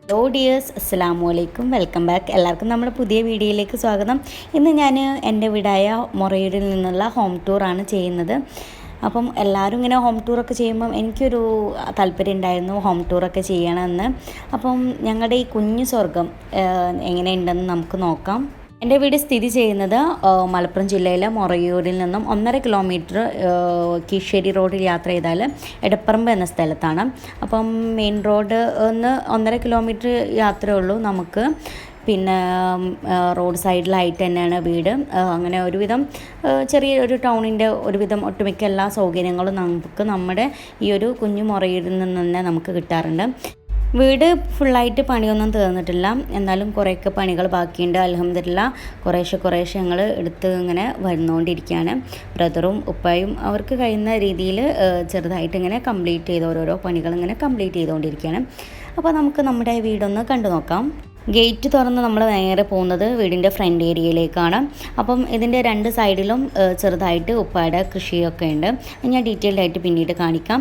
Hello dears, അസ്സലാമു അലൈക്കും. Welcome back. എല്ലാവർക്കും നമ്മുടെ പുതിയ വീഡിയോയിലേക്ക് സ്വാഗതം. ഇന്ന് ഞാൻ എൻ്റെ വീടായ മൊറയൂരിൽ നിന്നുള്ള ഹോം ടൂറാണ് ചെയ്യുന്നത്. അപ്പം എല്ലാവരും ഇങ്ങനെ ഹോം ടൂറൊക്കെ ചെയ്യുമ്പം എനിക്കൊരു താല്പര്യം ഉണ്ടായിരുന്നു ഹോം ടൂറൊക്കെ ചെയ്യണമെന്ന്. അപ്പം ഞങ്ങളുടെ ഈ കുഞ്ഞു സ്വർഗം എങ്ങനെയുണ്ടെന്ന് നമുക്ക് നോക്കാം. എൻ്റെ വീട് സ്ഥിതി ചെയ്യുന്നത് മലപ്പുറം ജില്ലയിലെ മൊറയൂരിൽ നിന്നും 1.5 കിലോമീറ്റർ കീശ്ശേരി റോഡിൽ യാത്ര ചെയ്താൽ എടപ്പറമ്പ് എന്ന സ്ഥലത്താണ്. അപ്പം മെയിൻ റോഡ് 1.5 കിലോമീറ്റർ യാത്രയേ ഉള്ളൂ നമുക്ക്. പിന്നെ റോഡ് സൈഡിലായിട്ട് തന്നെയാണ് വീട്. അങ്ങനെ ഒരുവിധം ചെറിയൊരു ടൗണിൻ്റെ ഒരുവിധം ഒട്ടുമിക്ക എല്ലാ സൗകര്യങ്ങളും നമുക്ക് നമ്മുടെ ഈ ഒരു കുഞ്ഞു മൊറയൂരിൽ നിന്ന് തന്നെ നമുക്ക് കിട്ടാറുണ്ട്. വീട് ഫുള്ളായിട്ട് പണിയൊന്നും തീർന്നിട്ടില്ല, എന്നാലും കുറേയൊക്കെ പണികൾ ബാക്കിയുണ്ട്. അൽഹംദുലില്ലാ കുറേശ്ശെ ഞങ്ങൾ എടുത്ത് ഇങ്ങനെ വരുന്നുകൊണ്ടിരിക്കുകയാണ്. ബ്രദറും ഉപ്പായും അവർക്ക് കഴിയുന്ന രീതിയിൽ ചെറുതായിട്ട് ഇങ്ങനെ കംപ്ലീറ്റ് ചെയ്ത് ഓരോരോ പണികൾ ഇങ്ങനെ കംപ്ലീറ്റ് ചെയ്തുകൊണ്ടിരിക്കുകയാണ്. അപ്പോൾ നമുക്ക് നമ്മുടെ വീടൊന്ന് കണ്ടു നോക്കാം. ഗേറ്റ് തുറന്ന് നമ്മൾ നേരെ പോകുന്നത് വീടിൻ്റെ ഫ്രണ്ട് ഏരിയയിലേക്കാണ്. അപ്പം ഇതിൻ്റെ രണ്ട് സൈഡിലും ചെറുതായിട്ട് ഉപ്പായുടെ കൃഷിയൊക്കെ ഉണ്ട്. ഞാൻ ഡീറ്റെയിൽഡ് ആയിട്ട് പിന്നീട് കാണിക്കാം.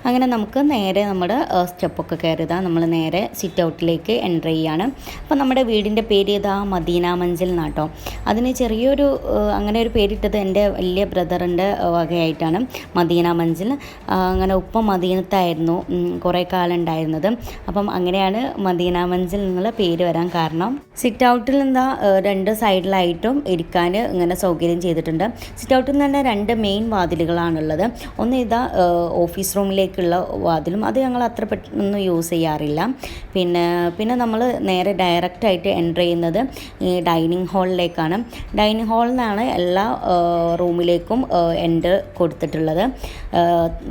അങ്ങനെ നമുക്ക് നേരെ നമ്മുടെ സ്റ്റെപ്പൊക്കെ കയറിയതാണ് നമ്മൾ നേരെ സിറ്റ് ഔട്ടിലേക്ക് എൻ്റർ ചെയ്യാണ്. അപ്പം നമ്മുടെ വീടിൻ്റെ പേര് ഇതാ മദീന മഞ്ചൽ എന്നാട്ടോ. അതിന് ചെറിയൊരു അങ്ങനെ ഒരു പേരിട്ടത് എൻ്റെ വലിയ ബ്രദറിൻ്റെ വകയായിട്ടാണ്, മദീന മഞ്ചൽ. അങ്ങനെ ഉപ്പ മദീനത്തായിരുന്നു കുറേ കാലം ഉണ്ടായിരുന്നത്. അപ്പം അങ്ങനെയാണ് മദീന മഞ്ചൽ എന്നുള്ള പേര് വരാൻ കാരണം. സിറ്റ് ഔട്ടിൽ എന്താ രണ്ട് സൈഡിലായിട്ടും ഇരിക്കാൻ ഇങ്ങനെ സൗകര്യം ചെയ്തിട്ടുണ്ട്. സിറ്റ് ഔട്ടിൽ തന്നെ രണ്ട് മെയിൻ വാതിലുകളാണുള്ളത്. ഒന്ന് ഇതാ ഓഫീസ് റൂമിലേക്കുള്ള വാതിലും, അത് ഞങ്ങൾ അത്ര പെട്ടെന്ന് യൂസ് ചെയ്യാറില്ല. പിന്നെ നമ്മൾ നേരെ ഡയറക്റ്റായിട്ട് എൻ്റർ ചെയ്യുന്നത് ഈ ഡൈനിങ് ഹാളിലേക്കാണ്. ഡൈനിങ് ഹാളിൽ നിന്നാണ് എല്ലാ റൂമിലേക്കും എൻ്റർ കൊടുത്തിട്ടുള്ളത്.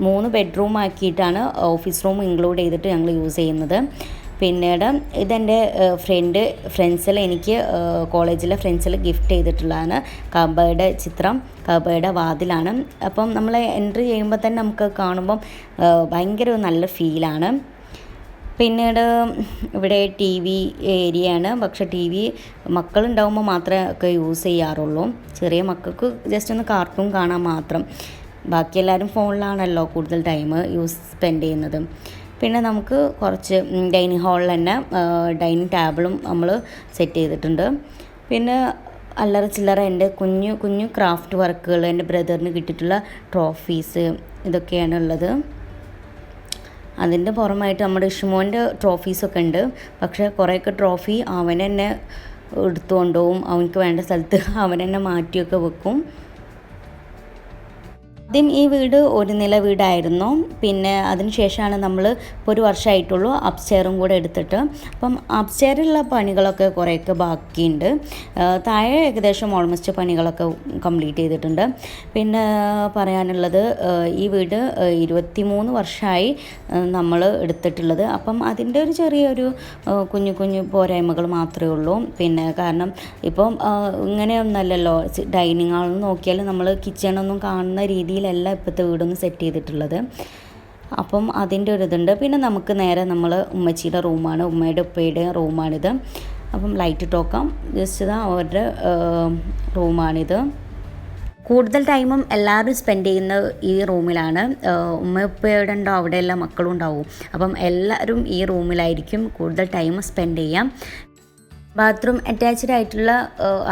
3 ബെഡ്റൂം ആക്കിയിട്ടാണ് ഓഫീസ് റൂം ഇൻക്ലൂഡ് ചെയ്തിട്ട് ഞങ്ങൾ യൂസ് ചെയ്യുന്നത്. പിന്നീട് ഇതെൻ്റെ ഫ്രണ്ട്സിൽ എനിക്ക് കോളേജിലെ ഫ്രണ്ട്സിൽ ഗിഫ്റ്റ് ചെയ്തിട്ടുള്ളതാണ് കബയുടെ ചിത്രം, കബയുടെ വാതിലാണ്. അപ്പം നമ്മൾ എൻട്രി ചെയ്യുമ്പോൾ തന്നെ നമുക്ക് കാണുമ്പം ഭയങ്കര നല്ല ഫീലാണ്. പിന്നീട് ഇവിടെ TV ഏരിയയാണ്. പക്ഷേ TV മക്കളുണ്ടാകുമ്പോൾ മാത്രമേ ഒക്കെ യൂസ് ചെയ്യാറുള്ളൂ. ചെറിയ മക്കൾക്ക് ജസ്റ്റ് ഒന്ന് കാർട്ടൂൺ കാണാൻ മാത്രം. ബാക്കി എല്ലാവരും ഫോണിലാണല്ലോ കൂടുതൽ ടൈം സ്പെൻഡ് ചെയ്യുന്നത്. പിന്നെ നമുക്ക് കുറച്ച് ഡൈനിങ് ഹാളിൽ തന്നെ ഡൈനിങ് ടേബിളും നമ്മൾ സെറ്റ് ചെയ്തിട്ടുണ്ട്. പിന്നെ അല്ലറ ചില്ലറ എൻ്റെ കുഞ്ഞു ക്രാഫ്റ്റ് വർക്കുകൾ, എൻ്റെ ബ്രദറിന് കിട്ടിയിട്ടുള്ള ട്രോഫീസ്, ഇതൊക്കെയാണ് ഉള്ളത്. അതിൻ്റെ പുറമായിട്ട് നമ്മുടെ ഇഷ്മോൻ്റെ ട്രോഫീസൊക്കെ ഉണ്ട്. പക്ഷേ കുറേയൊക്കെ ട്രോഫി അവൻ തന്നെ എടുത്തുകൊണ്ട് പോവും. അവനക്ക് വേണ്ട സ്ഥലത്ത് അവൻ തന്നെ മാറ്റിയൊക്കെ വെക്കും. ആദ്യം ഈ വീട് ഒരു നില വീടായിരുന്നു. പിന്നെ അതിന് ശേഷമാണ് നമ്മൾ ഇപ്പോൾ 1 വർഷമായിട്ടുള്ളൂ അപ്സ്റ്റെയറും കൂടെ എടുത്തിട്ട്. അപ്പം അപ്സ്റ്റെയറിലുള്ള പണികളൊക്കെ കുറേയൊക്കെ ബാക്കിയുണ്ട്. താഴെ ഏകദേശം ഓൾമോസ്റ്റ് പണികളൊക്കെ കംപ്ലീറ്റ് ചെയ്തിട്ടുണ്ട്. പിന്നെ പറയാനുള്ളത്, ഈ വീട് 23 വർഷമായി നമ്മൾ എടുത്തിട്ടുള്ളത്. അപ്പം അതിൻ്റെ ഒരു ചെറിയൊരു കുഞ്ഞു പോരായ്മകൾ മാത്രമേ ഉള്ളൂ. പിന്നെ കാരണം ഇപ്പം ഇങ്ങനെയൊന്നല്ലല്ലോ, ഡൈനിങ് ഹാളിൽ നോക്കിയാൽ നമ്മൾ കിച്ചണൊന്നും കാണുന്ന രീതിയിൽ എല്ലാം ഇപ്പോഴത്തെ വീടൊന്ന് സെറ്റ് ചെയ്തിട്ടുള്ളത്. അപ്പം അതിൻ്റെ ഒരു ഇതുണ്ട്. പിന്നെ നമുക്ക് നേരെ നമ്മൾ ഉമ്മച്ചിയുടെ റൂമാണ്, ഉമ്മയുടെ ഉപ്പയുടെ റൂമാണിത്. അപ്പം ലൈറ്റ് ഇട്ടോക്കാം. ജസ്റ്റ് ഇതാ അവരുടെ റൂമാണിത്. കൂടുതൽ ടൈമും എല്ലാവരും സ്പെൻഡ് ചെയ്യുന്ന ഈ റൂമിലാണ്. ഉമ്മ ഉപ്പയുടെ ഉണ്ടോ അവിടെയെല്ലാം മക്കളും ഉണ്ടാവും. അപ്പം എല്ലാവരും ഈ റൂമിലായിരിക്കും കൂടുതൽ ടൈം സ്പെൻഡ് ചെയ്യാം. ബാത്റൂം അറ്റാച്ച്ഡ് ആയിട്ടുള്ള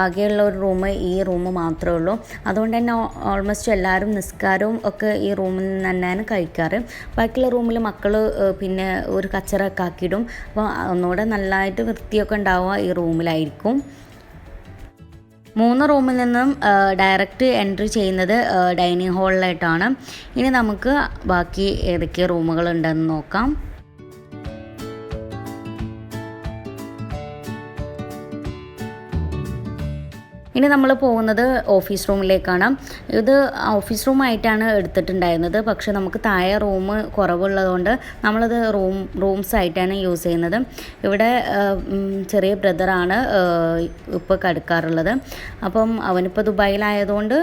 ആകെയുള്ള ഒരു റൂം ഈ റൂം മാത്രമേ ഉള്ളൂ. അതുകൊണ്ട് തന്നെ ഓൾമോസ്റ്റ് എല്ലാവരും നിസ്കാരവും ഒക്കെ ഈ റൂമിൽ നിന്ന് തന്നെയാണ് കഴിക്കാറ്. ബാക്കിയുള്ള റൂമിൽ മക്കൾ പിന്നെ ഒരു കച്ചറൊക്കെ ആക്കിയിടും. അപ്പോൾ ഒന്നുകൂടെ നല്ലതായിട്ട് വൃത്തിയൊക്കെ ഉണ്ടാവുക ഈ റൂമിലായിരിക്കും. 3 റൂമിൽ നിന്നും ഡയറക്റ്റ് എൻട്രി ചെയ്യുന്നത് ഡൈനിങ് ഹാളിലായിട്ടാണ്. ഇനി നമുക്ക് ബാക്കി ഏതൊക്കെ റൂമുകളുണ്ടെന്ന് നോക്കാം. ഇനി നമ്മൾ പോകുന്നത് ഓഫീസ് റൂമിലേക്കാണ്. ഇത് ഓഫീസ് റൂമായിട്ടാണ് എടുത്തിട്ടുണ്ടായിരുന്നത്. പക്ഷേ നമുക്ക് താഴെ റൂം കുറവുള്ളതുകൊണ്ട് നമ്മളത് റൂംസ് ആയിട്ടാണ് യൂസ് ചെയ്യുന്നത്. ഇവിടെ ചെറിയ ബ്രദറാണ് ഇപ്പോൾ കിടക്കാറുള്ളത്. അപ്പം അവനിപ്പോൾ ദുബായിലായതുകൊണ്ട്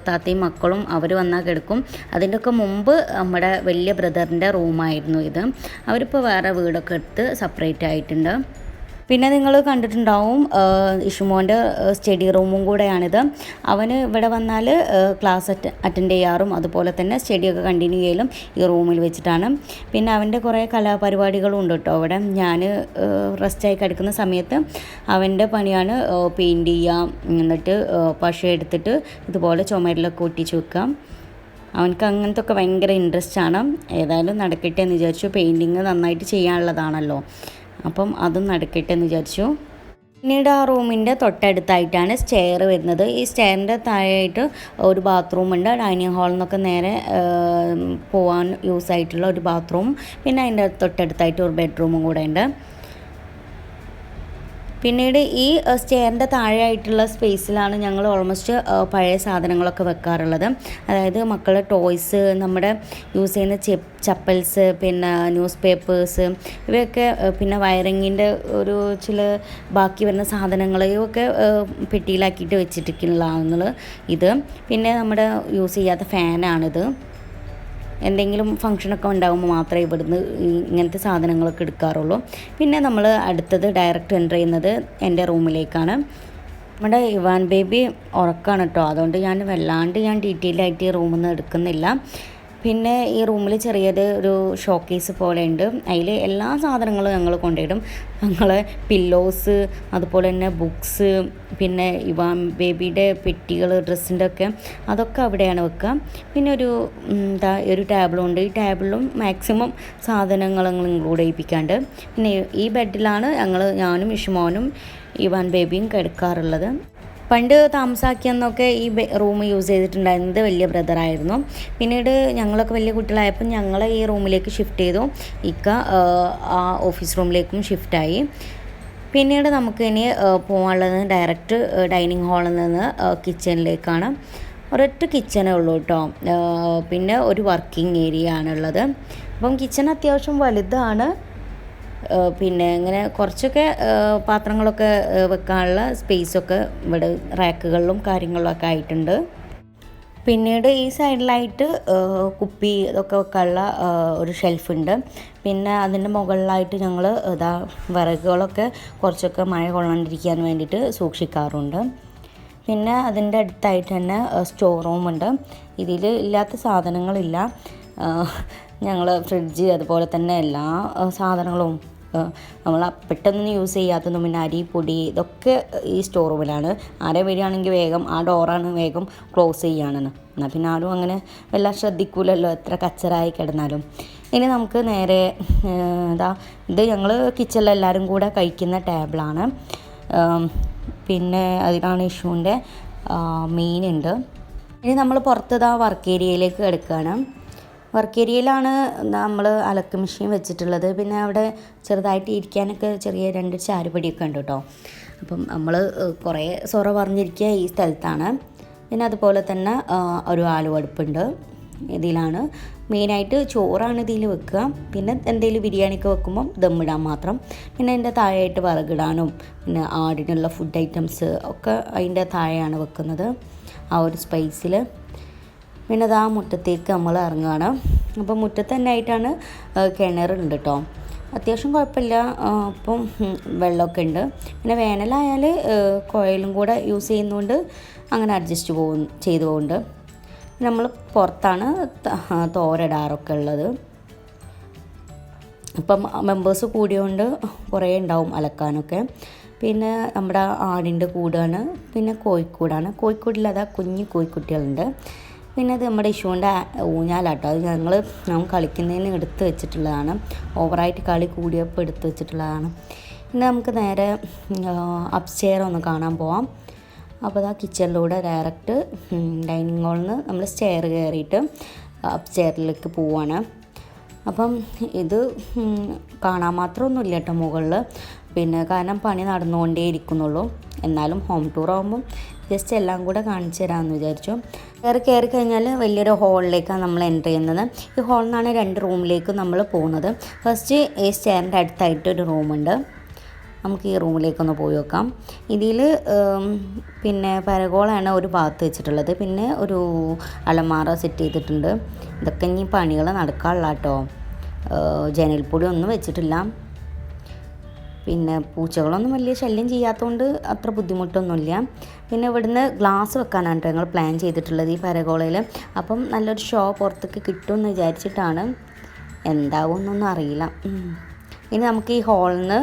താത്തയും മക്കളും അവർ വന്നാൽ കിടക്കും. അതിൻ്റെയൊക്കെ മുമ്പ് നമ്മുടെ വലിയ ബ്രദറിൻ്റെ റൂമായിരുന്നു ഇത്. അവരിപ്പോൾ വേറെ വീടൊക്കെ എടുത്ത് സെപ്പറേറ്റ് ആയിട്ടുണ്ട്. പിന്നെ നിങ്ങൾ കണ്ടിട്ടുണ്ടാവും ഇഷുമോൻ്റെ സ്റ്റഡി റൂമും കൂടെയാണിത്. അവന് ഇവിടെ വന്നാൽ ക്ലാസ് അറ്റൻഡ് ചെയ്യാറും അതുപോലെ തന്നെ സ്റ്റഡിയൊക്കെ കണ്ടിന്യൂ ചെയ്യലും ഈ റൂമിൽ വെച്ചിട്ടാണ്. പിന്നെ അവൻ്റെ കുറേ കലാപരിപാടികളും ഉണ്ട് കേട്ടോ. അവിടെ ഞാൻ റെസ്റ്റായി കിടക്കുന്ന സമയത്ത് അവൻ്റെ പണിയാണ് പെയിൻറ്റ് ചെയ്യുക, എന്നിട്ട് പശ എടുത്തിട്ട് ഇതുപോലെ ചുമരിലൊക്കെ ഒട്ടിച്ച് വെക്കുക. അവനക്ക് അങ്ങനത്തെ ഒക്കെ ഭയങ്കര ഇൻട്രസ്റ്റാണ്. ഏതായാലും നടക്കട്ടെ എന്ന് വിചാരിച്ചു. പെയിൻറ്റിങ് നന്നായിട്ട് ചെയ്യാനുള്ളതാണല്ലോ, അപ്പം അതും നടക്കട്ടെ എന്ന് വിചാരിച്ചു. പിന്നീട് ആ റൂമിൻ്റെ തൊട്ടടുത്തായിട്ടാണ് സ്റ്റെയർ വരുന്നത്. ഈ സ്റ്റെയറിൻ്റെ താഴെയായിട്ട് ഒരു ബാത്റൂമുണ്ട്. ഡൈനിങ് ഹാളിൽ നിന്നൊക്കെ നേരെ പോകാൻ യൂസ് ആയിട്ടുള്ള ഒരു ബാത്റൂം, പിന്നെ അതിൻ്റെ തൊട്ടടുത്തായിട്ട് ഒരു ബെഡ്റൂമും കൂടെ ഉണ്ട്. പിന്നീട് ഈ സ്റ്റെയറിൻ്റെ താഴെയായിട്ടുള്ള സ്പേസിലാണ് ഞങ്ങൾ ഓൾമോസ്റ്റ് പഴയ സാധനങ്ങളൊക്കെ വെക്കാറുള്ളത്. അതായത് മക്കളുടെ ടോയ്സ്, നമ്മുടെ യൂസ് ചെയ്യുന്ന ചപ്പൽസ്, പിന്നെ ന്യൂസ് പേപ്പേഴ്സ്, ഇവയൊക്കെ, പിന്നെ വയറിങ്ങിൻ്റെ ഒരു ചില ബാക്കി വരുന്ന സാധനങ്ങൾ, ഇവയൊക്കെ പെട്ടിയിലാക്കിയിട്ട് വെച്ചിട്ടുള്ളതാണ് ഇത്. പിന്നെ നമ്മുടെ യൂസ് ചെയ്യാത്ത ഫാനാണിത്. എന്തെങ്കിലും ഫംഗ്ഷനൊക്കെ ഉണ്ടാകുമ്പോൾ മാത്രമേ ഇവിടുന്ന് ഇങ്ങനത്തെ സാധനങ്ങളൊക്കെ എടുക്കാറുള്ളൂ. പിന്നെ നമ്മൾ അടുത്തത് ഡയറക്റ്റ് എൻ്റർ ചെയ്യുന്നത് എൻ്റെ റൂമിലേക്കാണ്. നമ്മുടെ ഇവാൻ ബേബി ഉറക്കമാണ് കേട്ടോ, അതുകൊണ്ട് ഞാൻ ഡീറ്റെയിൽ ആയിട്ട് ഈ റൂമിൽ നിന്ന് എടുക്കുന്നില്ല. പിന്നെ ഈ റൂമിൽ ചെറിയത് ഒരു ഷോക്കേസ് പോലെ ഉണ്ട്. അതിൽ എല്ലാ സാധനങ്ങളും ഞങ്ങൾ കൊണ്ടുപോയിടും. ഞങ്ങൾ പില്ലോസ്, അതുപോലെ തന്നെ ബുക്സ്, പിന്നെ ഇവാൻ ബേബിയുടെ പെട്ടികൾ, ഡ്രസ്സിൻ്റെ ഒക്കെ, അതൊക്കെ അവിടെയാണ് വെക്കുക. പിന്നെ ഒരു ടേബിളുണ്ട്. ഈ ടേബിളിലും മാക്സിമം സാധനങ്ങൾ ഇൻക്ലൂഡ് ചെയ്യിപ്പിക്കാണ്ട്. പിന്നെ ഈ ബെഡിലാണ് ഞാനും ഇഷുമോനും ഇവാൻ ബേബിയും കിടക്കാറുള്ളത്. പണ്ട് താമസാക്കിയെന്നൊക്കെ ഈ റൂം യൂസ് ചെയ്തിട്ടുണ്ടായിരുന്നത് വലിയ ബ്രദറായിരുന്നു. പിന്നീട് ഞങ്ങളൊക്കെ വലിയ കുട്ടികളായപ്പോൾ ഞങ്ങളെ ഈ റൂമിലേക്ക് ഷിഫ്റ്റ് ചെയ്തു. ഇക്ക ആ ഓഫീസ് റൂമിലേക്കും ഷിഫ്റ്റായി. പിന്നീട് നമുക്ക് ഇനി പോകാനുള്ളത് ഡയറക്റ്റ് ഡൈനിങ് ഹാളിൽ നിന്ന് കിച്ചണിലേക്കാണ്. ഒരൊറ്റ കിച്ചണേ ഉള്ളൂ കേട്ടോ. പിന്നെ ഒരു വർക്കിംഗ് ഏരിയ ആണുള്ളത്. അപ്പം കിച്ചൺ അത്യാവശ്യം വലുതാണ്. പിന്നെ ഇങ്ങനെ കുറച്ചൊക്കെ പാത്രങ്ങളൊക്കെ വെക്കാനുള്ള സ്പേസൊക്കെ ഇവിടെ റാക്കുകളിലും കാര്യങ്ങളിലൊക്കെ ആയിട്ടുണ്ട്. പിന്നീട് ഈ സൈഡിലായിട്ട് കുപ്പി ഇതൊക്കെ വെക്കാനുള്ള ഒരു ഷെൽഫുണ്ട്. പിന്നെ അതിൻ്റെ മുകളിലായിട്ട് ഞങ്ങൾ വിറകുകളൊക്കെ കുറച്ചൊക്കെ മഴ കൊള്ളാണ്ടിരിക്കാൻ വേണ്ടിയിട്ട് സൂക്ഷിക്കാറുണ്ട്. പിന്നെ അതിൻ്റെ അടുത്തായിട്ട് തന്നെ സ്റ്റോർ റൂമുണ്ട്. ഇതിൽ ഇല്ലാത്ത സാധനങ്ങളില്ല. ഞങ്ങൾ ഫ്രിഡ്ജ്, അതുപോലെ തന്നെ എല്ലാ സാധനങ്ങളും നമ്മൾ പെട്ടെന്ന് യൂസ് ചെയ്യാത്തതും, പിന്നെ അരി, പൊടി, ഇതൊക്കെ ഈ സ്റ്റോർ റൂമിലാണ്. ആരെ വരികയാണെങ്കിൽ വേഗം ആ ഡോറാണ് വേഗം ക്ലോസ് ചെയ്യുകയാണെന്ന്. എന്നാൽ പിന്നെ ആരും അങ്ങനെ എല്ലാം ശ്രദ്ധിക്കൂലല്ലോ, എത്ര കച്ചറായി കിടന്നാലും. ഇനി നമുക്ക് നേരെ ഇത് ഞങ്ങൾ കിച്ചണിലെല്ലാവരും കൂടെ കഴിക്കുന്ന ടേബിളാണ്. പിന്നെ അതിലാണ് ഇഷുവിൻ്റെ മീനുണ്ട്. ഇനി നമ്മൾ പുറത്ത് വർക്ക് ഏരിയയിലേക്ക് കിടക്കുകയാണ്. വർക്ക് ഏരിയയിലാണ് നമ്മൾ അലക്ക് മെഷീൻ വെച്ചിട്ടുള്ളത്. പിന്നെ അവിടെ ചെറുതായിട്ട് ഇരിക്കാനൊക്കെ ചെറിയ 2 ചാരുപടിയൊക്കെ ഉണ്ട് കേട്ടോ. അപ്പം നമ്മൾ കുറേ സൊറ പറഞ്ഞിരിക്കുക ഈ സ്ഥലത്താണ്. പിന്നെ അതുപോലെ തന്നെ ഒരു ആലുവടുപ്പുണ്ട്. ഇതിലാണ് മെയിനായിട്ട് ചോറാണ് ഇതിൽ വെക്കുക. പിന്നെ എന്തെങ്കിലും ബിരിയാണിയൊക്കെ വെക്കുമ്പം ദമ്മിടാൻ മാത്രം. പിന്നെ അതിൻ്റെ താഴെയായിട്ട് വിറകിടാനും പിന്നെ ആടിനുള്ള ഫുഡ് ഐറ്റംസ് ഒക്കെ അതിൻ്റെ താഴെയാണ് വെക്കുന്നത്, ആ ഒരു സ്പേസിൽ. പിന്നെ അത് ആ മുറ്റത്തേക്ക് നമ്മൾ ഇറങ്ങുകയാണ്. അപ്പം മുറ്റത്ത് തന്നെ ആയിട്ടാണ് കിണറുണ്ട് കേട്ടോ. അത്യാവശ്യം കുഴപ്പമില്ല. അപ്പം വെള്ളമൊക്കെ ഉണ്ട്. പിന്നെ വേനലായാൽ കുഴലും കൂടെ യൂസ് ചെയ്യുന്നതുകൊണ്ട് അങ്ങനെ അഡ്ജസ്റ്റ് ചെയ്തു പോകുന്നുണ്ട്. നമ്മൾ പുറത്താണ് തോരടാറൊക്കെ ഉള്ളത്. അപ്പം മെമ്പേഴ്സ് കൂടിയതുകൊണ്ട് കുറേ ഉണ്ടാവും അലക്കാനൊക്കെ. പിന്നെ നമ്മുടെ ആടിൻ്റെ കൂടാണ്. പിന്നെ കോഴിക്കൂടാണ്. കോഴിക്കൂടിലതാ കുഞ്ഞു കോഴിക്കുട്ടികളുണ്ട്. പിന്നെ അത് നമ്മുടെ ഇഷുവിൻ്റെ ഊഞ്ഞാലാട്ടോ. അത് ഞങ്ങൾ കളിക്കുന്നതിന് എടുത്ത് വെച്ചിട്ടുള്ളതാണ്. ഓവറായിട്ട് കളി കൂടിയപ്പോൾ എടുത്ത് വെച്ചിട്ടുള്ളതാണ്. പിന്നെ നമുക്ക് നേരെ അപ്സ്റ്റെയർ ഒന്ന് കാണാൻ പോവാം. അപ്പോൾ ആ കിച്ചണിലൂടെ ഡയറക്റ്റ് ഡൈനിങ് ഹാളിൽ നിന്ന് നമ്മൾ സ്റ്റെയർ കയറിയിട്ട് അപ്സ്റ്റെയറിലേക്ക് പോവാണ്. അപ്പം ഇത് കാണാൻ മാത്രമൊന്നുമില്ല കേട്ടോ മുകളിൽ. പിന്നെ കാരണം പണി നടന്നുകൊണ്ടേ ഇരിക്കുന്നുള്ളൂ. എന്നാലും ഹോം ടൂർ ആകുമ്പം ജസ്റ്റ് എല്ലാം കൂടെ കാണിച്ചു തരാമെന്ന് വിചാരിച്ചു. കയറി കഴിഞ്ഞാൽ വലിയൊരു ഹാളിലേക്കാണ് നമ്മൾ എൻ്റർ ചെയ്യുന്നത്. ഈ ഹാളിൽ നിന്നാണ് 2 റൂമിലേക്ക് നമ്മൾ പോകുന്നത്. ഫസ്റ്റ് ഈ സ്റ്റെയറിൻ്റെ അടുത്തായിട്ടൊരു റൂമുണ്ട്. നമുക്ക് ഈ റൂമിലേക്കൊന്ന് പോയി നോക്കാം. ഇതിൽ പിന്നെ പരകോളാണ് ഒരു ഭാഗത്ത് വെച്ചിട്ടുള്ളത്. പിന്നെ ഒരു അലമാറ സെറ്റ് ചെയ്തിട്ടുണ്ട്. ഇതൊക്കെ ഇനി പണികൾ നടക്കാനുള്ള കേട്ടോ. ജനൽപ്പൊടി ഒന്നും വെച്ചിട്ടില്ല. പിന്നെ പൂച്ചകളൊന്നും വലിയ ശല്യം ചെയ്യാത്തതുകൊണ്ട് അത്ര ബുദ്ധിമുട്ടൊന്നുമില്ല. പിന്നെ ഇവിടുന്ന് ഗ്ലാസ് വെക്കാനാണ് ഞങ്ങൾ പ്ലാൻ ചെയ്തിട്ടുള്ളത് ഈ പരകോളയിൽ. അപ്പം നല്ലൊരു ഷോ പുറത്തേക്ക് കിട്ടുമെന്ന് വിചാരിച്ചിട്ടാണ്. എന്താവുമെന്നൊന്നും അറിയില്ല. ഇനി നമുക്ക് ഈ ഹാളിൽ നിന്ന്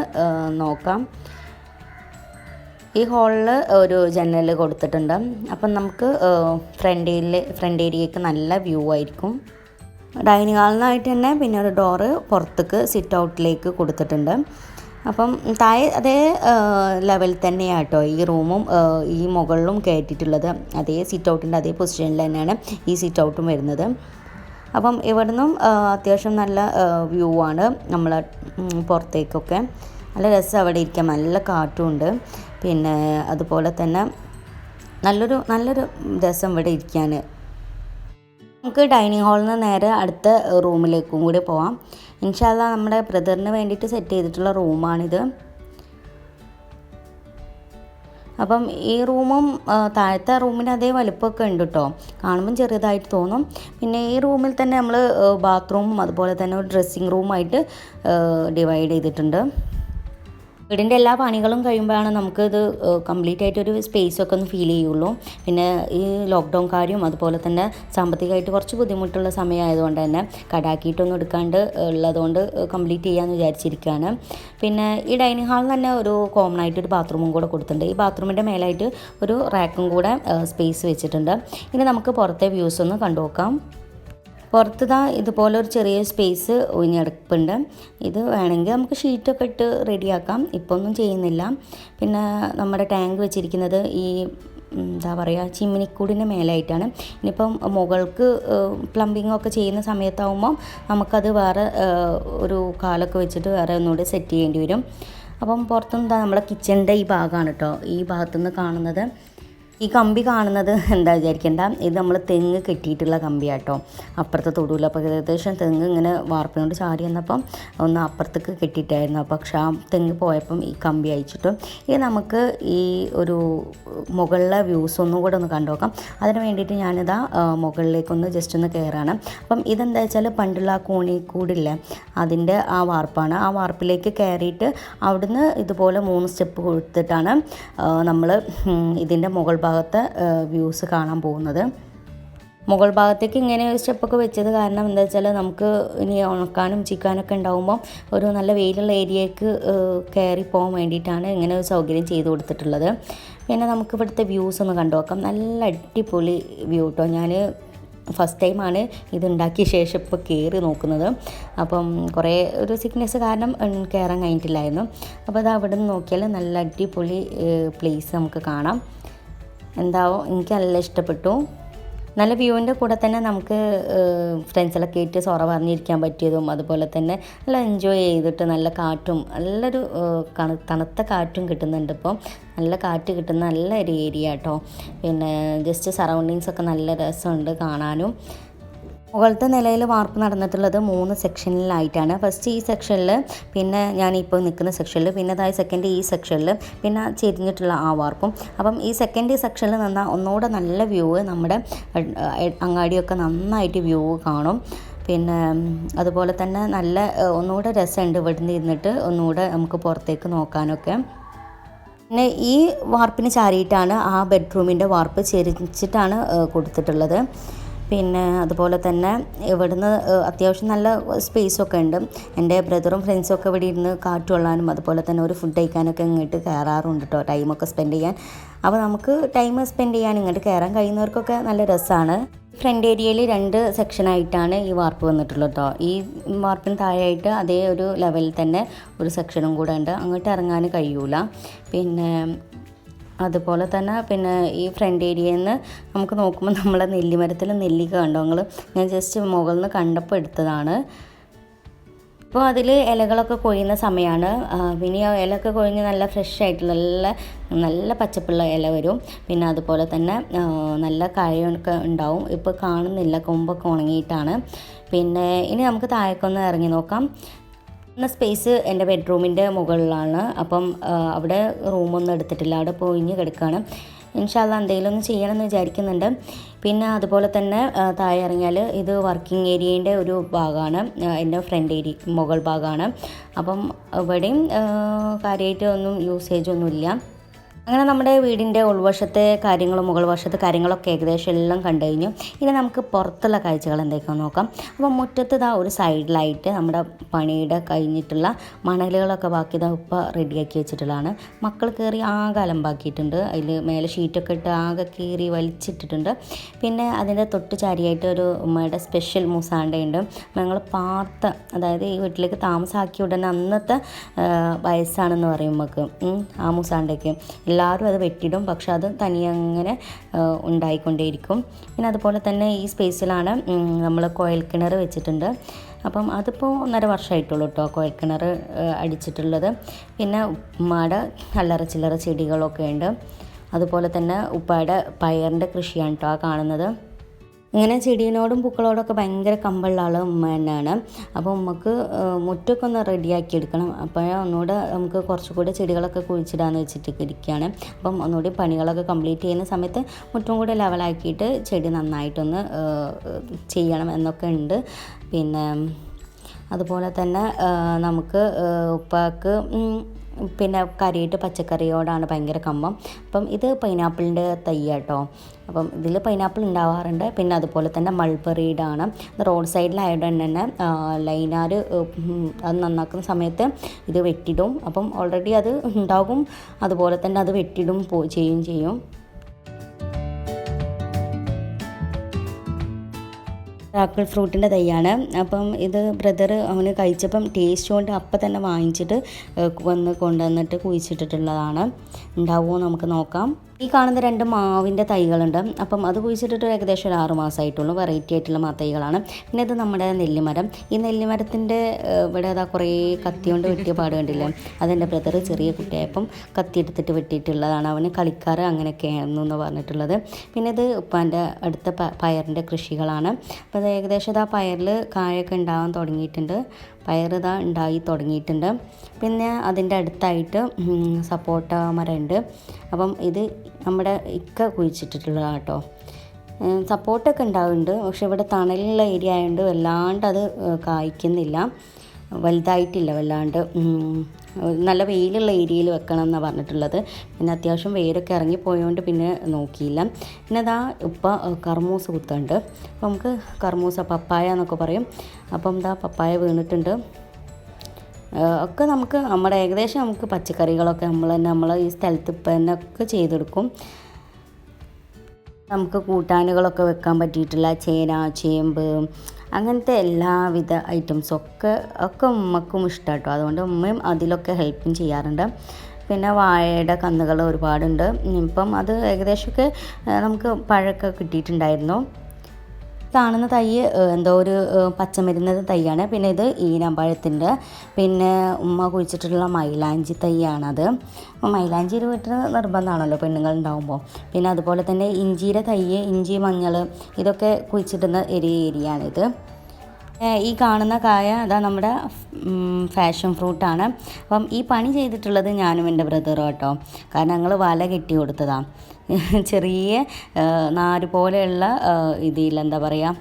നോക്കാം. ഈ ഹാളിൽ ഒരു ജനൽ കൊടുത്തിട്ടുണ്ട്. അപ്പം നമുക്ക് ഫ്രണ്ട് ഏരിയയ്ക്ക് നല്ല വ്യൂ ആയിരിക്കും. ഡൈനിങ് ഹാളിൽ നിന്നായിട്ട് തന്നെ പിന്നെ ഒരു ഡോറ് പുറത്തേക്ക് സിറ്റ് ഔട്ടിലേക്ക് കൊടുത്തിട്ടുണ്ട്. അപ്പം താഴെ അതേ ലെവൽ തന്നെയാണ് കേട്ടോ ഈ റൂമും ഈ മുകളിലും കയറ്റിയിട്ടുള്ളത്. അതേ സിറ്റ് ഔട്ടിൻ്റെ അതേ പൊസിഷനിൽ തന്നെയാണ് ഈ സിറ്റ് ഔട്ടും വരുന്നത്. അപ്പം ഇവിടെ നിന്നും അത്യാവശ്യം നല്ല വ്യൂ ആണ് നമ്മളെ പുറത്തേക്കൊക്കെ. നല്ല രസം അവിടെ ഇരിക്കാം, നല്ല കാറ്റുമുണ്ട്. പിന്നെ അതുപോലെ തന്നെ നല്ലൊരു രസം ഇവിടെ ഇരിക്കാൻ. നമുക്ക് ഡൈനിങ് ഹാളിൽ നിന്ന് നേരെ അടുത്ത റൂമിലേക്കും കൂടി പോവാം. ഇൻഷാ അല്ലാഹ് നമ്മുടെ ബ്രദറിന് വേണ്ടിയിട്ട് സെറ്റ് ചെയ്തിട്ടുള്ള റൂമാണിത്. അപ്പം ഈ റൂമും താഴത്തെ റൂമിന് അതേ വലുപ്പമൊക്കെ ഉണ്ട് കേട്ടോ. കാണുമ്പം ചെറുതായിട്ട് തോന്നും. പിന്നെ ഈ റൂമിൽ തന്നെ നമ്മൾ ബാത്റൂമും അതുപോലെ തന്നെ ഒരു ഡ്രസ്സിങ് റൂമായിട്ട് ഡിവൈഡ് ചെയ്തിട്ടുണ്ട്. വീടിൻ്റെ എല്ലാ പണികളും കഴിയുമ്പോഴാണ് നമുക്കിത് കംപ്ലീറ്റ് ആയിട്ടൊരു സ്പേസൊക്കെ ഒന്ന് ഫീൽ ചെയ്യുള്ളൂ. പിന്നെ ഈ ലോക്ക്ഡൗൺ കാര്യം അതുപോലെ തന്നെ സാമ്പത്തികമായിട്ട് കുറച്ച് ബുദ്ധിമുട്ടുള്ള സമയമായതുകൊണ്ട് തന്നെ കടാക്കിയിട്ടൊന്നും എടുക്കാണ്ട് ഉള്ളതുകൊണ്ട് കംപ്ലീറ്റ് ചെയ്യാമെന്ന് വിചാരിച്ചിരിക്കുകയാണ്. പിന്നെ ഈ ഡൈനിങ് ഹാളിൽ തന്നെ ഒരു കോമൺ ആയിട്ടൊരു ബാത്റൂമും കൂടെ കൊടുത്തിട്ടുണ്ട്. ഈ ബാത്റൂമിൻ്റെ മേലായിട്ട് ഒരു റാക്കും കൂടെ സ്പേസ് വെച്ചിട്ടുണ്ട്. ഇനി നമുക്ക് പുറത്തെ വ്യൂസ് ഒന്ന് കണ്ടു നോക്കാം. പുറത്ത് ഇതുപോലെ ഒരു ചെറിയ സ്പേസ് ഒഴിഞ്ഞെടുപ്പുണ്ട്. ഇത് വേണമെങ്കിൽ നമുക്ക് ഷീറ്റൊക്കെ ഇട്ട് റെഡിയാക്കാം. ഇപ്പോൾ ഒന്നും ചെയ്യുന്നില്ല. പിന്നെ നമ്മുടെ ടാങ്ക് വെച്ചിരിക്കുന്നത് ഈ എന്താ പറയുക ചിമ്മിനിക്കൂടിൻ്റെ മേലായിട്ടാണ്. ഇനിയിപ്പം മുകൾക്ക് പ്ലംബിംഗ് ഒക്കെ ചെയ്യുന്ന സമയത്താവുമ്പം നമുക്കത് വേറെ ഒരു കാലൊക്കെ വെച്ചിട്ട് വേറെ ഒന്നുകൂടി സെറ്റ് ചെയ്യേണ്ടി വരും. അപ്പം പുറത്തുനിന്ന് നമ്മുടെ കിച്ചണിൻ്റെ ഈ ഭാഗമാണ് കേട്ടോ ഈ ഭാഗത്തുനിന്ന് കാണുന്നത്. ഈ കമ്പി കാണുന്നത് എന്താ വിചാരിക്കേണ്ട, ഇത് നമ്മൾ തെങ്ങ് കെട്ടിയിട്ടുള്ള കമ്പിയാട്ടോ. അപ്പുറത്തെ തൊടുവില്ല. അപ്പോൾ ഏകദേശം തെങ്ങ് ഇങ്ങനെ വാർപ്പിനോട് ചാടി വന്നപ്പം ഒന്ന് അപ്പുറത്തേക്ക് കെട്ടിയിട്ടായിരുന്നു. പക്ഷേ ആ തെങ്ങ് പോയപ്പം ഈ കമ്പി അയച്ചിട്ടും ഇത് നമുക്ക് ഈ ഒരു മുകളിലെ വ്യൂസ് ഒന്നും കൂടെ ഒന്ന് കണ്ടു നോക്കാം. അതിന് വേണ്ടിയിട്ട് ഞാനിതാ മുകളിലേക്കൊന്ന് ജസ്റ്റ് ഒന്ന് കയറാണ്. അപ്പം ഇതെന്താ വെച്ചാൽ പണ്ടുള്ള ആ കോണിക്കൂടില്ലേ അതിൻ്റെ ആ വാർപ്പാണ്. ആ വാർപ്പിലേക്ക് കയറിയിട്ട് അവിടുന്ന് ഇതുപോലെ 3 സ്റ്റെപ്പ് കൊടുത്തിട്ടാണ് നമ്മൾ ഇതിൻ്റെ മുകൾ ഭാഗത്തെ വ്യൂസ് കാണാൻ പോകുന്നത്. മുകൾ ഭാഗത്തേക്ക് ഇങ്ങനെ ഒരു സ്റ്റെപ്പൊക്കെ വെച്ചത് കാരണം എന്താ വെച്ചാൽ നമുക്ക് ഇനി ഉണക്കാനും ചിക്കാനൊക്കെ ഉണ്ടാകുമ്പോൾ ഒരു നല്ല വെയിലുള്ള ഏരിയയ്ക്ക് കയറി പോകാൻ വേണ്ടിയിട്ടാണ് ഇങ്ങനെ ഒരു സൗകര്യം ചെയ്ത് കൊടുത്തിട്ടുള്ളത്. പിന്നെ നമുക്ക് ഇവിടുത്തെ വ്യൂസ് ഒന്ന് കണ്ടു നോക്കാം. നല്ല അടിപൊളി വ്യൂ കേട്ടോ. ഞാൻ ഫസ്റ്റ് ടൈമാണ് ഇതുണ്ടാക്കിയ ശേഷം ഇപ്പോൾ കയറി നോക്കുന്നത്. അപ്പം കുറേ ഒരു സിക്നെസ് കാരണം കയറാൻ കഴിഞ്ഞിട്ടില്ലായിരുന്നു. അപ്പോൾ അത് അവിടെ നിന്ന് നോക്കിയാൽ നല്ല അടിപൊളി പ്ലേസ് നമുക്ക് കാണാം. എന്താവും എനിക്ക് നല്ല ഇഷ്ടപ്പെട്ടു. നല്ല വ്യൂവിൻ്റെ കൂടെ തന്നെ നമുക്ക് ഫ്രണ്ട്സിലൊക്കെ ആയിട്ട് സൊറ പറഞ്ഞിരിക്കാൻ പറ്റിയതും അതുപോലെ തന്നെ നല്ല എൻജോയ് ചെയ്തിട്ട് നല്ല കാറ്റും നല്ലൊരു തണുത്ത കാറ്റും കിട്ടുന്നുണ്ട്. ഇപ്പോൾ നല്ല കാറ്റ് കിട്ടുന്ന നല്ലൊരു ഏരിയ കേട്ടോ. പിന്നെ ജസ്റ്റ് സറൗണ്ടിങ്സൊക്കെ നല്ല രസമുണ്ട് കാണാനും. മുകളിലത്തെ നിലയിൽ വാർപ്പ് നടന്നിട്ടുള്ളത് 3 സെക്ഷനിലായിട്ടാണ്. ഫസ്റ്റ് ഈ സെക്ഷനിൽ, പിന്നെ ഞാനിപ്പോൾ നിൽക്കുന്ന സെക്ഷനിൽ, പിന്നെ അതായത് സെക്കൻഡ് ഈ സെക്ഷനിൽ, പിന്നെ ചെരിഞ്ഞിട്ടുള്ള ആ വാർപ്പും. അപ്പം ഈ സെക്കൻഡ് സെക്ഷനിൽ നിന്നാൽ ഒന്നുകൂടെ നല്ല വ്യൂ, നമ്മുടെ അങ്ങാടിയൊക്കെ നന്നായിട്ട് വ്യൂ കാണും. പിന്നെ അതുപോലെ തന്നെ നല്ല ഒന്നുകൂടെ രസമുണ്ട് ഇവിടുന്ന് ഇരുന്നിട്ട് ഒന്നുകൂടെ നമുക്ക് പുറത്തേക്ക് നോക്കാനൊക്കെ. പിന്നെ ഈ വാർപ്പിന് ചാരിയിട്ടാണ് ആ ബെഡ്റൂമിൻ്റെ വാർപ്പ് ചെരിച്ചിട്ടാണ് കൊടുത്തിട്ടുള്ളത്. പിന്നെ അതുപോലെ തന്നെ ഇവിടുന്ന് അത്യാവശ്യം നല്ല സ്പേസൊക്കെ ഉണ്ട്. എൻ്റെ ബ്രദറും ഫ്രണ്ട്സൊക്കെ ഇവിടെ ഇരുന്ന് കാറ്റ് കൊള്ളാനും അതുപോലെ തന്നെ ഒരു ഫുഡ് കഴിക്കാനൊക്കെ ഇങ്ങോട്ട് കയറാറുണ്ട് കേട്ടോ, ടൈമൊക്കെ സ്പെൻഡ് ചെയ്യാൻ. അപ്പോൾ നമുക്ക് ടൈം സ്പെൻഡ് ചെയ്യാൻ ഇങ്ങോട്ട് കയറാൻ കഴിയുന്നവർക്കൊക്കെ നല്ല രസമാണ്. ഫ്രണ്ട് ഏരിയയിൽ 2 സെക്ഷനായിട്ടാണ് ഈ വാർപ്പ് വന്നിട്ടുള്ളത് കേട്ടോ. ഈ വാർപ്പിന് താഴെയായിട്ട് അതേ ഒരു ലെവലിൽ തന്നെ ഒരു സെക്ഷനും കൂടെ ഉണ്ട്. അങ്ങോട്ട് ഇറങ്ങാൻ കഴിയൂല. പിന്നെ അതുപോലെ തന്നെ പിന്നെ ഈ ഫ്രണ്ട് ഏരിയയിൽ നിന്ന് നമുക്ക് നോക്കുമ്പോൾ നമ്മളെ നെല്ലിമരത്തിൽ നെല്ലിക്ക കണ്ടോ നിങ്ങൾ? ഞാൻ ജസ്റ്റ് മുകളിൽ നിന്ന് കണ്ടപ്പോൾ എടുത്തതാണ്. ഇപ്പോൾ അതിൽ ഇലകളൊക്കെ കൊഴിയുന്ന സമയമാണ്. പിന്നെ ആ ഇലയൊക്കെ കൊഴിഞ്ഞ് നല്ല ഫ്രഷ് ആയിട്ടുള്ള നല്ല പച്ചപ്പുള്ള ഇല വരും. പിന്നെ അതുപോലെ തന്നെ നല്ല കായൊക്കെ ഉണ്ടാവും. ഇപ്പോൾ കാണുന്നില്ല, കൊമ്പൊക്കെ ഉണങ്ങിയിട്ടാണ്. പിന്നെ ഇനി നമുക്ക് താഴേക്കൊന്ന് ഇറങ്ങി നോക്കാം. സ്പേസ് എൻ്റെ ബെഡ്റൂമിൻ്റെ മുകളിലാണ്. അപ്പം അവിടെ റൂമൊന്നും എടുത്തിട്ടില്ല, അവിടെ പൊഴിഞ്ഞ് കിടക്കുകയാണ്. ഇൻഷാ അല്ലാഹ് എന്തെങ്കിലും ഒന്ന് ചെയ്യണമെന്ന് വിചാരിക്കുന്നുണ്ട്. പിന്നെ അതുപോലെ തന്നെ താഴെ ഇറങ്ങിയാൽ ഇത് വർക്കിംഗ് ഏരിയേൻ്റെ ഒരു ഭാഗമാണ്, എൻ്റെ ഫ്രണ്ട് ഏരിയ മുകൾ ഭാഗമാണ്. അപ്പം ഇവിടെയും കാര്യമായിട്ട് ഒന്നും യൂസേജ് ഒന്നുമില്ല. അങ്ങനെ നമ്മുടെ വീടിൻ്റെ ഉൾവശത്തെ കാര്യങ്ങളും മുകൾ വശത്തെ കാര്യങ്ങളൊക്കെ ഏകദേശം എല്ലാം കണ്ടു കഴിഞ്ഞു. ഇനി നമുക്ക് പുറത്തുള്ള കാഴ്ചകൾ എന്തൊക്കെയാണെന്ന് നോക്കാം. അപ്പോൾ മുറ്റത്ത് ഒരു സൈഡിലായിട്ട് നമ്മുടെ പണിയുടെ കഴിഞ്ഞിട്ടുള്ള മണലുകളൊക്കെ ബാക്കി ഇപ്പോൾ റെഡിയാക്കി വെച്ചിട്ടുള്ളതാണ്. മക്കൾ കയറി ആകെ അലമ്പാക്കിയിട്ടുണ്ട്. അതിൽ മേലെ ഷീറ്റൊക്കെ ഇട്ട് ആകെ കീറി വലിച്ചിട്ടിട്ടുണ്ട്. പിന്നെ അതിൻ്റെ തൊട്ട് ചാരിയായിട്ട് ഒരു ഉമ്മയുടെ സ്പെഷ്യൽ മൂസാണ്ടയുണ്ട്. ഞങ്ങൾ പാർത്ത, അതായത് ഈ വീട്ടിലേക്ക് താമസമാക്കിയ ഉടനെ അന്നത്തെ വയസ്സാണെന്ന് പറയും നമുക്ക് ആ മൂസാണ്ടയ്ക്ക്. എല്ലാവരും അത് വെട്ടിടും, പക്ഷെ അത് തനിയെ അങ്ങനെ ഉണ്ടായിക്കൊണ്ടേയിരിക്കും. പിന്നെ അതുപോലെ തന്നെ ഈ സ്പേസിലാണ് നമ്മൾ കുഴൽ കിണർ വെച്ചിട്ടുണ്ട്. അപ്പം അതിപ്പോൾ 1.5 വർഷമായിട്ടുള്ളൂ കേട്ടോ കുഴൽ കിണർ അടിച്ചിട്ടുള്ളത്. പിന്നെ ഉമ്മയുടെ അല്ലറ ചില്ലറ ചെടികളൊക്കെ ഉണ്ട്. അതുപോലെ തന്നെ ഉപ്പയുടെ പയറിൻ്റെ കൃഷിയാണ് കേട്ടോ ആ കാണുന്നത്. ഇങ്ങനെ ചെടീനോടും പൂക്കളോടൊക്കെ ഭയങ്കര കമ്പുള്ള ആൾ ഉമ്മ തന്നെയാണ്. അപ്പോൾ ഉമ്മക്ക് മുറ്റൊക്കെ ഒന്ന് റെഡിയാക്കി എടുക്കണം. അപ്പോൾ ഒന്നുകൂടെ നമുക്ക് കുറച്ചുകൂടി ചെടികളൊക്കെ കുഴിച്ചിടാന്ന് വെച്ചിട്ട് ഇരിക്കുകയാണ്. അപ്പം ഒന്നുകൂടി പണികളൊക്കെ കംപ്ലീറ്റ് ചെയ്യുന്ന സമയത്ത് മുറ്റും കൂടെ ലെവലാക്കിയിട്ട് ചെടി നന്നായിട്ടൊന്ന് ചെയ്യണം എന്നൊക്കെ ഉണ്ട്. പിന്നെ അതുപോലെ തന്നെ നമുക്ക് ഉപ്പാക്ക് പിന്നെ കറിയിട്ട് പച്ചക്കറിയോടാണ് ഭയങ്കര കമ്പം. അപ്പം ഇത് പൈനാപ്പിളിൻ്റെ തയ്യാട്ടോ. അപ്പം ഇതിൽ പൈനാപ്പിൾ ഉണ്ടാവാറുണ്ട്. പിന്നെ അതുപോലെ തന്നെ മൾബറിയുടെ ആണ്. റോഡ് സൈഡിലായതുകൊണ്ട് തന്നെ ലൈനാർ അത് നന്നാക്കുന്ന സമയത്ത് ഇത് വെട്ടിടും. അപ്പം ഓൾറെഡി അത് ഉണ്ടാകും, അതുപോലെ തന്നെ അത് വെട്ടിടും ചെയ്യും. ആപ്പിൾ ഫ്രൂട്ടിൻ്റെ തൈയാണ്. അപ്പം ഇത് ബ്രദർ അവന് കഴിച്ചപ്പം ടേസ്റ്റ് കൊണ്ട് അപ്പം തന്നെ വാങ്ങിച്ചിട്ട് കൊണ്ടുവന്നിട്ട് കുഴിച്ചിട്ടിട്ടുള്ളതാണ്. ഉണ്ടാവുമോ നമുക്ക് നോക്കാം. ഈ കാണുന്ന 2 മാവിൻ്റെ തൈകളുണ്ട്. അപ്പം അത് കുഴിച്ചിട്ടിട്ട് ഏകദേശം ഒരു 6 മാസമായിട്ടുള്ളൂ. വെറൈറ്റി ആയിട്ടുള്ള തൈകളാണ്. പിന്നെ ഇത് നമ്മുടെ നെല്ലിമരം. ഈ നെല്ലിമരത്തിൻ്റെ ഇവിടെ കുറേ കത്തി കൊണ്ട് വെട്ടിയ പാട് കണ്ടില്ലേ, അതെൻ്റെ ബ്രദർ ചെറിയ കുട്ടിയായപ്പം കത്തി എടുത്തിട്ട് വെട്ടിയിട്ടുള്ളതാണ്. അവന് കളിക്കാറ് അങ്ങനെയൊക്കെയായിരുന്നു എന്ന് പറഞ്ഞിട്ടുള്ളത്. പിന്നെ ഇത് ഉപ്പാൻ്റെ അടുത്ത പയറിൻ്റെ കൃഷികളാണ്. അപ്പോൾ അത് ഏകദേശം പയറിൽ കായൊക്കെ ഉണ്ടാകാൻ തുടങ്ങിയിട്ടുണ്ട്. പയർ ഉണ്ടായി തുടങ്ങിയിട്ടുണ്ട്. പിന്നെ അതിൻ്റെ അടുത്തായിട്ട് സപ്പോട്ട മരമുണ്ട്. അപ്പം ഇത് നമ്മുടെ ഇക്ക കുഴിച്ചിട്ടിട്ടുള്ളതാണ് കേട്ടോ. സപ്പോർട്ടൊക്കെ ഉണ്ടാവുന്നുണ്ട്, പക്ഷെ ഇവിടെ തണലുള്ള ഏരിയ ആയതുകൊണ്ട് വല്ലാണ്ട് അത് കായ്ക്കുന്നില്ല, വലുതായിട്ടില്ല വല്ലാണ്ട്. നല്ല വെയിലുള്ള ഏരിയയിൽ വെക്കണം എന്നാണ് പറഞ്ഞിട്ടുള്ളത്. പിന്നെ അത്യാവശ്യം വേരൊക്കെ ഇറങ്ങിപ്പോയതുകൊണ്ട് പിന്നെ നോക്കിയില്ല. പിന്നെ ഇപ്പം കർമൂസ കുത്തുണ്ട്. അപ്പം നമുക്ക് കർമൂസ പപ്പായ എന്നൊക്കെ പറയും. അപ്പം പപ്പായ വീണിട്ടുണ്ട്. ഒക്കെ നമുക്ക് ഏകദേശം നമുക്ക് പച്ചക്കറികളൊക്കെ നമ്മൾ ഈ സ്ഥലത്ത് ഇപ്പം തന്നെ ഒക്കെ ചെയ്തെടുക്കും. നമുക്ക് കൂട്ടാനുകളൊക്കെ വെക്കാൻ പറ്റിയിട്ടുള്ള ചേന, ചേമ്പ്, അങ്ങനത്തെ എല്ലാവിധ ഐറ്റംസൊക്കെ ഉമ്മക്കും ഇഷ്ടം കേട്ടോ. അതുകൊണ്ട് ഉമ്മയും അതിലൊക്കെ ഹെൽപ്പും ചെയ്യാറുണ്ട്. പിന്നെ വാഴയുടെ കന്നുകൾ ഒരുപാടുണ്ട്. ഇപ്പം അത് ഏകദേശമൊക്കെ നമുക്ക് പഴമൊക്കെ കിട്ടിയിട്ടുണ്ടായിരുന്നു. കാണുന്ന തൈ എന്തോ ഒരു പച്ചമരുന്ന് തൈയാണ്. പിന്നെ ഇത് ഈനമ്പഴത്തിൻ്റെ, പിന്നെ ഉമ്മ കുഴിച്ചിട്ടുള്ള മൈലാഞ്ചി തൈയാണത്. മൈലാഞ്ചി ഒരു വീട്ടിൽ നിർബന്ധമാണല്ലോ പെണ്ണുങ്ങൾ ഉണ്ടാകുമ്പോൾ. പിന്നെ അതുപോലെ തന്നെ ഇഞ്ചിയുടെ തൈ, ഇഞ്ചി, മഞ്ഞൾ ഇതൊക്കെ കുഴിച്ചിട്ടുന്ന ഏരിയയാണിത്. ഈ കാണുന്ന കായ നമ്മുടെ ഫാഷൻ ഫ്രൂട്ടാണ്. അപ്പം ഈ പണി ചെയ്തിട്ടുള്ളത് ഞാനും എൻ്റെ ബ്രദറും കേട്ടോ. കാരണം ഞങ്ങൾ വല കെട്ടി കൊടുത്തതാണ്. ചെറിയ നാര് പോലെയുള്ള എന്താ പറയുക,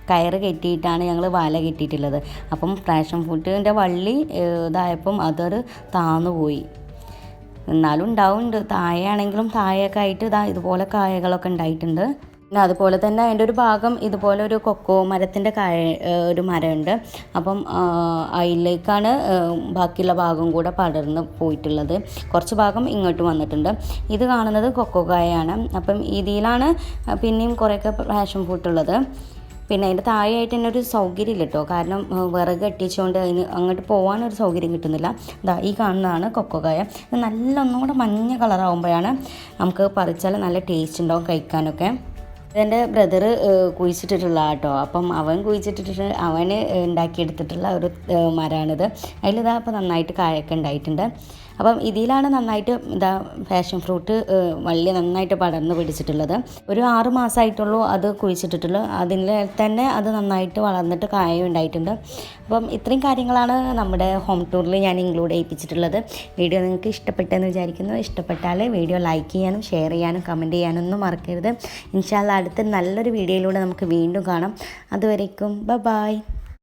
കയറ് കെട്ടിയിട്ടാണ് ഞങ്ങൾ വല കെട്ടിയിട്ടുള്ളത്. അപ്പം പാഷൻ ഫ്രൂട്ടിൻ്റെ വള്ളി ഇതായപ്പം അതൊരു താന്നു പോയി. എന്നാലും ഉണ്ടാവുന്നുണ്ട്, താഴെയാണെങ്കിലും താഴെയൊക്കെ ആയിട്ട് ഇതുപോലെ കായകളൊക്കെ ഉണ്ടായിട്ടുണ്ട്. പിന്നെ അതുപോലെ തന്നെ അതിൻ്റെ ഒരു ഭാഗം ഇതുപോലെ ഒരു കൊക്കോ മരത്തിൻ്റെ ഒരു മരമുണ്ട്. അപ്പം അതിലേക്കാണ് ബാക്കിയുള്ള ഭാഗം കൂടെ പടർന്ന് പോയിട്ടുള്ളത്. കുറച്ച് ഭാഗം ഇങ്ങോട്ട് വന്നിട്ടുണ്ട്. ഇത് കാണുന്നത് കൊക്കോ കായാണ്. അപ്പം ഇതിലാണ് പിന്നെയും കുറേയൊക്കെ പാഷൻ ഫ്രൂട്ട് ഉള്ളത്. പിന്നെ അതിൻ്റെ താഴെയായിട്ട് തന്നെ ഒരു സൗകര്യം ഇല്ല കേട്ടോ. കാരണം വിറക് കെട്ടിച്ചുകൊണ്ട് അതിന് അങ്ങോട്ട് പോകാനൊരു സൗകര്യം കിട്ടുന്നില്ല. ഈ കാണുന്നതാണ് കൊക്കോക്കായ. നല്ല ഒന്നുകൂടെ മഞ്ഞ കളറാകുമ്പോഴാണ് നമുക്ക് പറിച്ചാൽ നല്ല ടേസ്റ്റ് ഉണ്ടാവും കഴിക്കാനൊക്കെ. ഇതെൻ്റെ ബ്രദർ കുഴിച്ചിട്ടിട്ടുള്ള കേട്ടോ. അപ്പം അവൻ കുഴിച്ചിട്ടിട്ട് അവന് ഉണ്ടാക്കിയെടുത്തിട്ടുള്ള ഒരു മരമാണിത്. അതിലിപ്പോൾ നന്നായിട്ട് കായൊക്കെ ഉണ്ടായിട്ടുണ്ട്. അപ്പം ഇതിലാണ് നന്നായിട്ട് ഇതാ പാഷൻ ഫ്രൂട്ട് വള്ളി നന്നായിട്ട് പടർന്ന് പിടിച്ചിട്ടുള്ളത്. ഒരു 6 മാസമായിട്ടുള്ളൂ അത് കുഴിച്ചിട്ടിട്ടുള്ളൂ. അതിൽ തന്നെ അത് നന്നായിട്ട് വളർന്നിട്ട് കായ ഉണ്ടായിട്ടുണ്ട്. അപ്പം ഇത്രയും കാര്യങ്ങളാണ് നമ്മുടെ ഹോം ടൂറിൽ ഞാൻ ഇൻക്ലൂഡ് ചെയ്യിപ്പിച്ചിട്ടുള്ളത്. വീഡിയോ നിങ്ങൾക്ക് ഇഷ്ടപ്പെട്ടെന്ന് വിചാരിക്കുന്നു. ഇഷ്ടപ്പെട്ടാൽ വീഡിയോ ലൈക്ക് ചെയ്യാനും ഷെയർ ചെയ്യാനും കമൻറ്റ് ചെയ്യാനും ഒന്നും മറക്കരുത്. ഇൻഷാ അല്ലാഹ് അടുത്ത നല്ലൊരു വീഡിയോയിലൂടെ നമുക്ക് വീണ്ടും കാണാം. അതുവരേക്കും ബൈ.